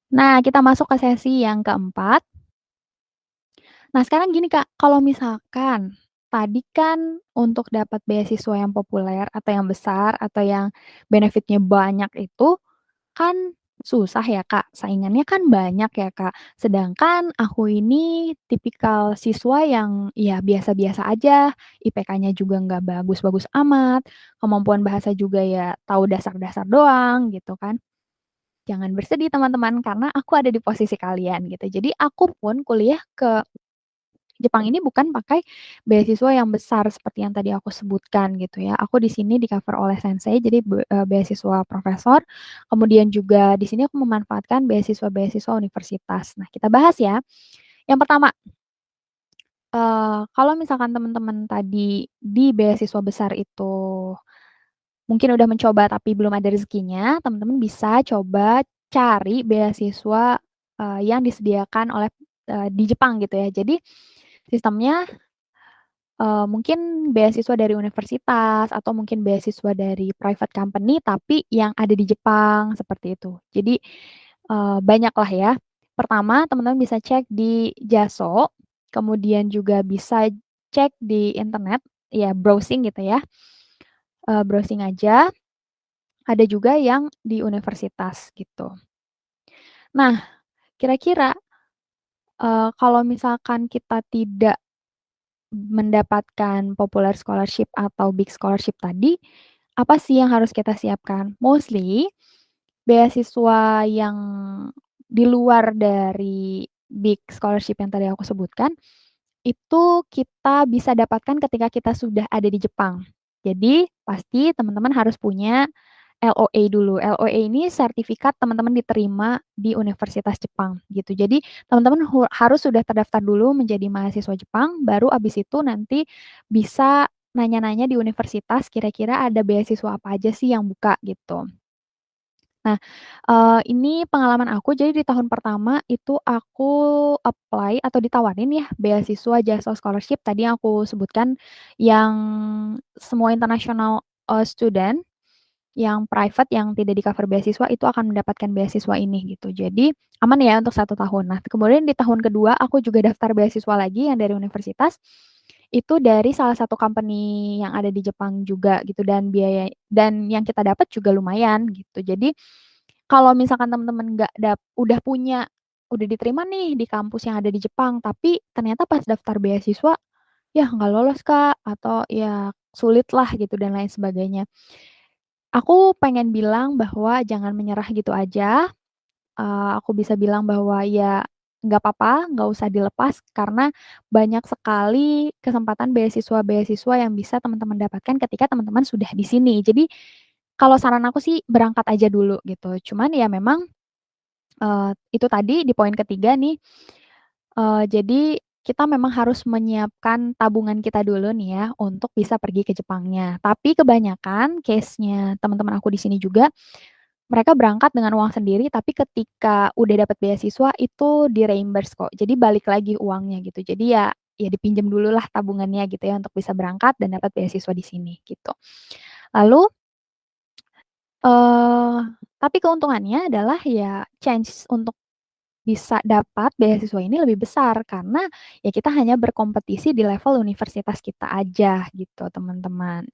Nah, kita masuk ke sesi yang keempat. Nah, sekarang gini, Kak, kalau misalkan tadi kan untuk dapat beasiswa yang populer atau yang besar atau yang benefitnya banyak itu kan susah ya, Kak, saingannya kan banyak ya, Kak. Sedangkan aku ini tipikal siswa yang ya biasa-biasa aja, IPK-nya juga nggak bagus-bagus amat, kemampuan bahasa juga ya tahu dasar-dasar doang gitu kan. Jangan bersedih teman-teman, karena aku ada di posisi kalian gitu. Jadi aku pun kuliah ke Jepang ini bukan pakai beasiswa yang besar seperti yang tadi aku sebutkan gitu ya. Aku di sini di-cover oleh sensei jadi beasiswa profesor, kemudian juga di sini aku memanfaatkan beasiswa-beasiswa universitas. Nah, kita bahas ya. Yang pertama, kalau misalkan teman-teman tadi di beasiswa besar itu mungkin udah mencoba tapi belum ada rezekinya, teman-teman bisa coba cari beasiswa, yang disediakan oleh, di Jepang gitu ya. Jadi sistemnya mungkin beasiswa dari universitas atau mungkin beasiswa dari private company tapi yang ada di Jepang, seperti itu. Jadi, banyaklah ya. Pertama, teman-teman bisa cek di Jaso, kemudian juga bisa cek di internet, ya browsing gitu ya, browsing aja, ada juga yang di universitas gitu. Nah, kira-kira, kalau misalkan kita tidak mendapatkan popular scholarship atau big scholarship tadi, apa sih yang harus kita siapkan? Mostly, beasiswa yang di luar dari big scholarship yang tadi aku sebutkan, itu kita bisa dapatkan ketika kita sudah ada di Jepang. Jadi, pasti teman-teman harus punya LOA dulu. LOA ini sertifikat teman-teman diterima di Universitas Jepang gitu. Jadi teman-teman harus sudah terdaftar dulu menjadi mahasiswa Jepang, baru abis itu nanti bisa nanya-nanya di universitas kira-kira ada beasiswa apa aja sih yang buka gitu. Nah, ini pengalaman aku, jadi di tahun pertama itu aku apply atau ditawarin ya beasiswa JASO Scholarship tadi yang aku sebutkan yang semua international, student yang private yang tidak di-cover beasiswa itu akan mendapatkan beasiswa ini gitu. Jadi aman ya untuk 1 tahun. Nah, kemudian di tahun kedua aku juga daftar beasiswa lagi yang dari universitas, itu dari salah satu company yang ada di Jepang juga gitu dan biaya dan yang kita dapat juga lumayan gitu. Jadi kalau misalkan teman-teman nggak udah punya udah diterima nih di kampus yang ada di Jepang, tapi ternyata pas daftar beasiswa, ya nggak lolos, Kak, atau ya sulit lah gitu dan lain sebagainya. Aku pengen bilang bahwa jangan menyerah gitu aja, aku bisa bilang bahwa ya nggak apa-apa, nggak usah dilepas karena banyak sekali kesempatan beasiswa-beasiswa yang bisa teman-teman dapatkan ketika teman-teman sudah di sini. Jadi, kalau saran aku sih berangkat aja dulu gitu. Cuman ya memang, itu tadi di poin ketiga nih, jadi kita memang harus menyiapkan tabungan kita dulu nih ya untuk bisa pergi ke Jepangnya. Tapi kebanyakan case-nya teman-teman aku di sini juga mereka berangkat dengan uang sendiri, tapi ketika udah dapat beasiswa itu di-reimburse kok. Jadi balik lagi uangnya gitu. Jadi ya dipinjam dululah tabungannya gitu ya untuk bisa berangkat dan dapat beasiswa di sini gitu. Lalu, eee, tapi keuntungannya adalah ya chance untuk bisa dapat beasiswa ini lebih besar karena ya kita hanya berkompetisi di level universitas kita aja gitu teman-teman.